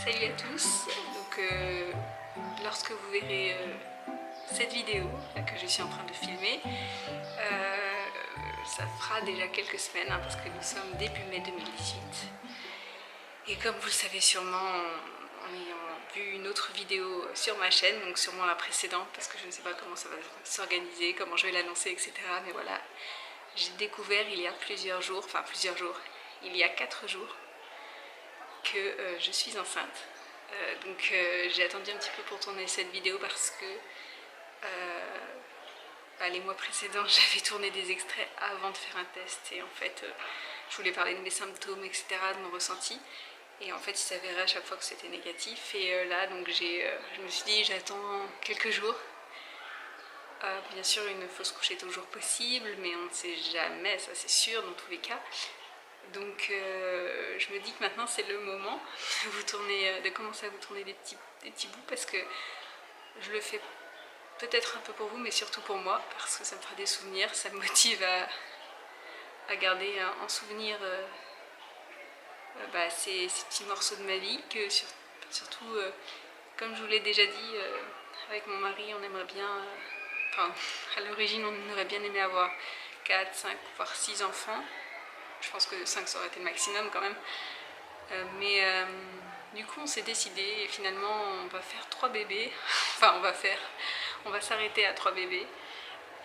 Salut à tous, donc lorsque vous verrez cette vidéo là, que je suis en train de filmer, ça fera déjà quelques semaines hein, parce que nous sommes début mai 2018 et comme vous le savez sûrement en ayant vu une autre vidéo sur ma chaîne, donc sûrement la précédente parce que je ne sais pas comment ça va s'organiser, comment je vais l'annoncer, etc. Mais voilà, j'ai découvert il y a il y a 4 jours que je suis enceinte. Donc j'ai attendu un petit peu pour tourner cette vidéo parce que les mois précédents j'avais tourné des extraits avant de faire un test et en fait je voulais parler de mes symptômes, etc., de mon ressenti, et en fait il s'avérait à chaque fois que c'était négatif et là donc je me suis dit j'attends quelques jours. Bien sûr une fausse couche est toujours possible mais on ne sait jamais, ça c'est sûr dans tous les cas. Donc je me dis que maintenant c'est le moment de commencer à vous tourner des petits bouts parce que je le fais peut-être un peu pour vous mais surtout pour moi parce que ça me fera des souvenirs, ça me motive à garder en souvenir ces petits morceaux de ma vie que surtout comme je vous l'ai déjà dit avec mon mari on aimerait bien, à l'origine on aurait bien aimé avoir 4, 5 voire 6 enfants. Je pense que 5 ça aurait été le maximum quand même. Du coup on s'est décidé et finalement on va faire 3 bébés. On va s'arrêter à 3 bébés.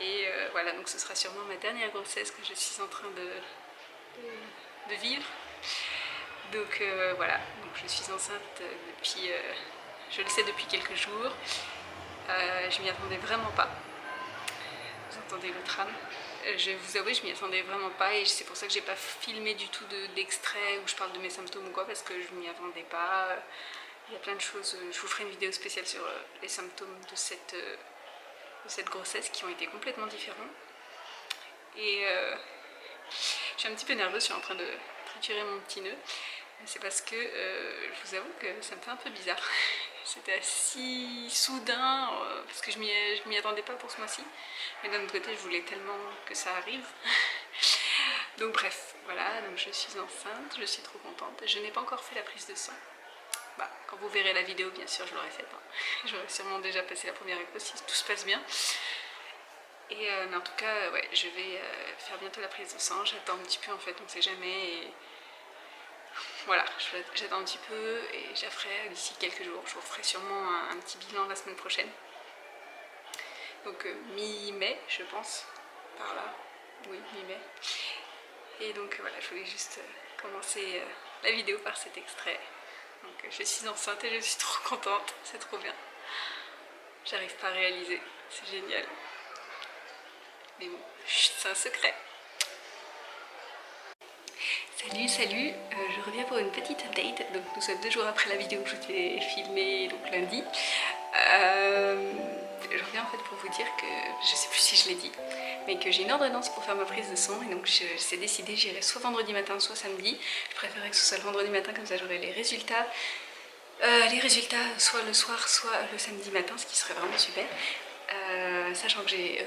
Et voilà, donc ce sera sûrement ma dernière grossesse que je suis en train de vivre. Donc voilà, donc je suis enceinte depuis, je le sais depuis quelques jours. Je m'y attendais vraiment pas. Vous entendez le tram? Je vais vous avouer, je m'y attendais vraiment pas et c'est pour ça que j'ai pas filmé du tout d'extrait où je parle de mes symptômes ou quoi parce que je m'y attendais pas. Il y a plein de choses, je vous ferai une vidéo spéciale sur les symptômes de cette grossesse qui ont été complètement différents. Et je suis un petit peu nerveuse, je suis en train de triturer mon petit nœud. C'est parce que je vous avoue que ça me fait un peu bizarre. C'était assez soudain parce que je m'y attendais pas pour ce mois-ci. Mais d'un autre côté, je voulais tellement que ça arrive. Donc bref, voilà, donc je suis enceinte, je suis trop contente. Je n'ai pas encore fait la prise de sang. Quand vous verrez la vidéo, bien sûr, je l'aurai faite. Hein. J'aurai sûrement déjà passé la première écho si tout se passe bien. Et mais en tout cas, ouais, je vais faire bientôt la prise de sang. J'attends un petit peu en fait, on ne sait jamais. Et voilà, j'attends un petit peu et je la ferai d'ici quelques jours. Je vous ferai sûrement un petit bilan la semaine prochaine. Donc mi-mai, je pense, par là. Oui, mi-mai. Et donc voilà, je voulais juste commencer la vidéo par cet extrait. Donc je suis enceinte et je suis trop contente, c'est trop bien. J'arrive pas à réaliser, c'est génial. Mais bon, c'est un secret. Salut, je reviens pour une petite update. Donc nous sommes 2 jours après la vidéo que je vous ai filmée, donc lundi. Je reviens en fait pour vous dire que, je sais plus si je l'ai dit, mais que j'ai une ordonnance pour faire ma prise de sang et donc j'ai décidé j'irai soit vendredi matin soit samedi. Je préférais que ce soit le vendredi matin comme ça j'aurai les résultats. Soit le soir soit le samedi matin, ce qui serait vraiment super. Sachant que j'avais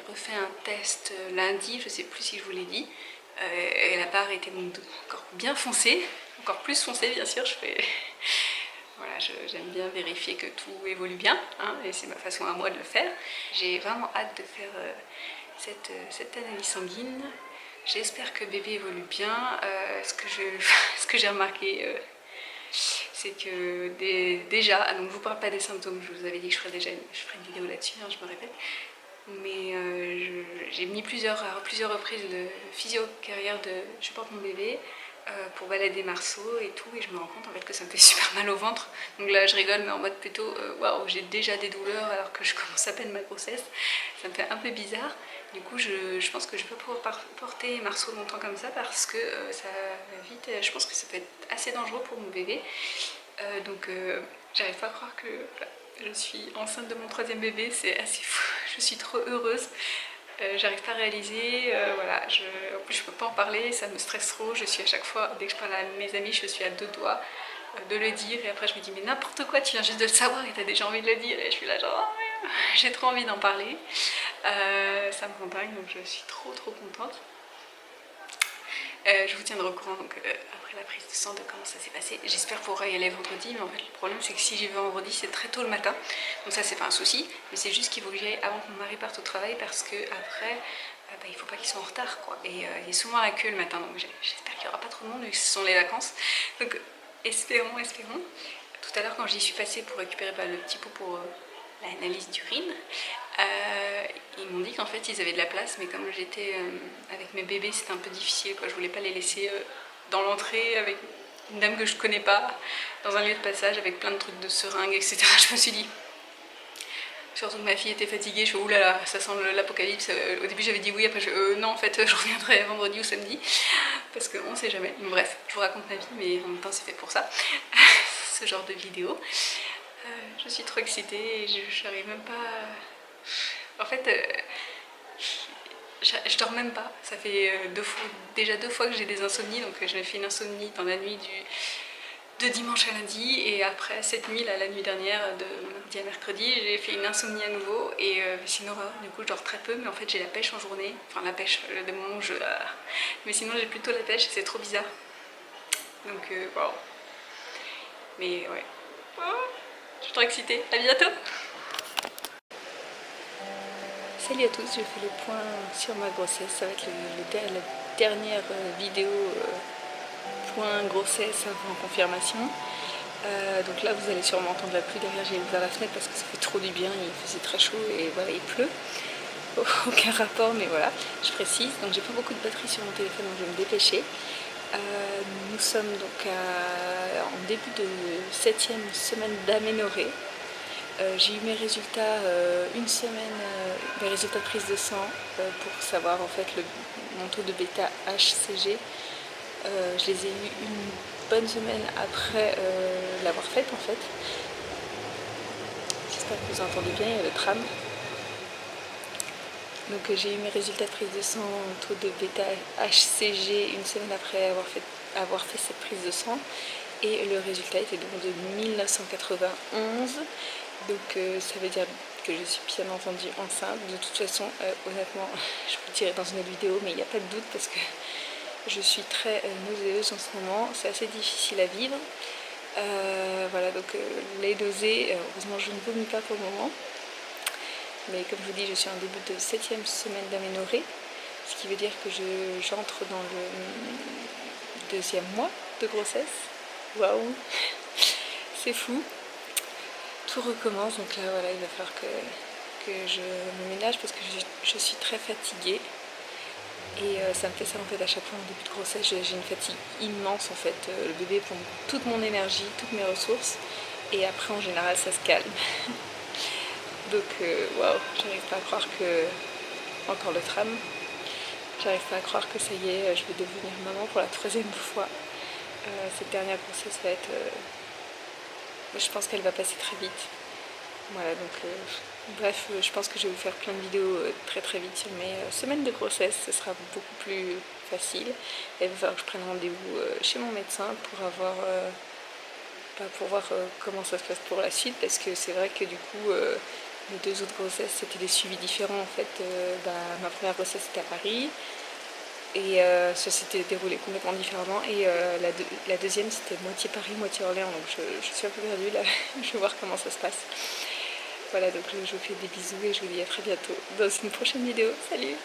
refait un test lundi, je sais plus si je vous l'ai dit. Et la barre était donc encore bien foncée, encore plus foncée bien sûr. Voilà, j'aime bien vérifier que tout évolue bien, hein, et c'est ma façon à moi de le faire. J'ai vraiment hâte de faire cette analyse sanguine. J'espère que bébé évolue bien. Ce que j'ai remarqué, c'est que déjà, donc je vous parle pas des symptômes, je vous avais dit que je ferais une vidéo là-dessus, hein, je me répète. Mais j'ai mis à plusieurs reprises le physio carrière de je porte mon bébé pour balader Marceau et tout, et je me rends compte en fait que ça me fait super mal au ventre. Donc là je rigole mais en mode plutôt waouh, j'ai déjà des douleurs alors que je commence à peine ma grossesse. Ça me fait un peu bizarre. Du coup je pense que je peux pouvoir porter Marceau longtemps comme ça parce que ça va vite, je pense que ça peut être assez dangereux pour mon bébé. Donc j'arrive pas à croire que je suis enceinte de mon 3e bébé, c'est assez fou, je suis trop heureuse. J'arrive pas à réaliser, voilà, en plus je peux pas en parler, ça me stresse trop, je suis à chaque fois, dès que je parle à mes amis, je suis à 2 doigts de le dire et après je me dis mais n'importe quoi, tu viens juste de le savoir et t'as déjà envie de le dire et je suis là genre oh, j'ai trop envie d'en parler. Ça me rend dingue donc je suis trop contente. Je vous tiendrai au courant donc, après la prise de sang de comment ça s'est passé. J'espère pouvoir y aller vendredi, mais en fait le problème c'est que si j'y vais vendredi c'est très tôt le matin. Donc ça c'est pas un souci, mais c'est juste qu'il faut que j'y aille avant que mon mari parte au travail parce que après il faut pas qu'ils soient en retard quoi. Et il y a souvent la queue le matin, donc j'espère qu'il n'y aura pas trop de monde vu que ce sont les vacances. Donc espérons, espérons. Tout à l'heure quand j'y suis passée pour récupérer le petit pot pour l'analyse d'urine, ils m'ont dit qu'en fait ils avaient de la place, mais comme j'étais avec mes bébés c'était un peu difficile quoi. Je voulais pas les laisser dans l'entrée avec une dame que je connais pas, dans un lieu de passage avec plein de trucs de seringues, etc. Je me suis dit, surtout que ma fille était fatiguée, je fais oulala, ça sent l'apocalypse. Au début j'avais dit oui, après non en fait je reviendrai vendredi ou samedi, parce qu'on sait jamais. Bref, je vous raconte ma vie, mais en même temps c'est fait pour ça, ce genre de vidéo. Je suis trop excitée et je n'arrive même pas... En fait, je dors même pas. Ça fait déjà 2 fois que j'ai des insomnies, donc j'avais fait une insomnie dans la nuit de dimanche à lundi, et après cette nuit, là, la nuit dernière, de mardi à mercredi, j'ai fait une insomnie à nouveau, et c'est une horreur. Du coup je dors très peu, mais en fait j'ai la pêche en journée, enfin la pêche, des moments où je... mais sinon j'ai plutôt la pêche, c'est trop bizarre. Donc waouh. Mais ouais. Je suis trop excitée, à bientôt. Salut à tous, je fais le point sur ma grossesse, ça va être la dernière vidéo point grossesse avant confirmation. Donc là vous allez sûrement entendre la pluie derrière, j'ai ouvert la fenêtre parce que ça fait trop du bien, il faisait très chaud et voilà il pleut. Aucun rapport mais voilà, je précise. Donc j'ai pas beaucoup de batterie sur mon téléphone donc je vais me dépêcher. Nous sommes donc en début de 7e semaine d'aménorrhée. J'ai eu mes résultats une semaine, mes résultats de prise de sang pour savoir en fait mon taux de bêta HCG. Je les ai eus une bonne semaine après l'avoir faite en fait. J'espère que vous entendez bien, il y a le tram. Donc j'ai eu mes résultats de prise de sang, taux de bêta HCG une semaine après avoir fait cette prise de sang. Et le résultat était donc de 1991. Donc ça veut dire que je suis bien entendu enceinte. De toute façon, honnêtement, je vous le dirai dans une autre vidéo, mais il n'y a pas de doute parce que je suis très nauséeuse en ce moment. C'est assez difficile à vivre. Voilà, donc les nausées, heureusement je ne vomis pas pour le moment. Mais comme je vous dis, je suis en début de 7e semaine d'aménorrhée. Ce qui veut dire que j'entre dans le 2e mois de grossesse. Waouh, c'est fou. Tout recommence, donc là voilà, il va falloir que je me ménage parce que je suis très fatiguée. Et ça me fait ça en fait à chaque fois en début de grossesse, j'ai une fatigue immense en fait. Le bébé prend toute mon énergie, toutes mes ressources. Et après en général ça se calme. Donc waouh, j'arrive pas à croire que... Encore le tram. J'arrive pas à croire que ça y est, je vais devenir maman pour la 3e fois. Cette dernière grossesse va être... je pense qu'elle va passer très vite. Voilà, donc bref, je pense que je vais vous faire plein de vidéos très très vite sur mes semaines de grossesse. Ce sera beaucoup plus facile. Il va falloir que je prenne rendez-vous chez mon médecin pour pour voir comment ça se passe pour la suite. Parce que c'est vrai que du coup, mes 2 autres grossesses, c'était des suivis différents. En fait, ma première grossesse, c'était à Paris. Et ça s'était déroulé complètement différemment. Et la deuxième, c'était moitié Paris, moitié Orléans. Donc je suis un peu perdue là. Je vais voir comment ça se passe. Voilà, donc je vous fais des bisous et je vous dis à très bientôt dans une prochaine vidéo. Salut!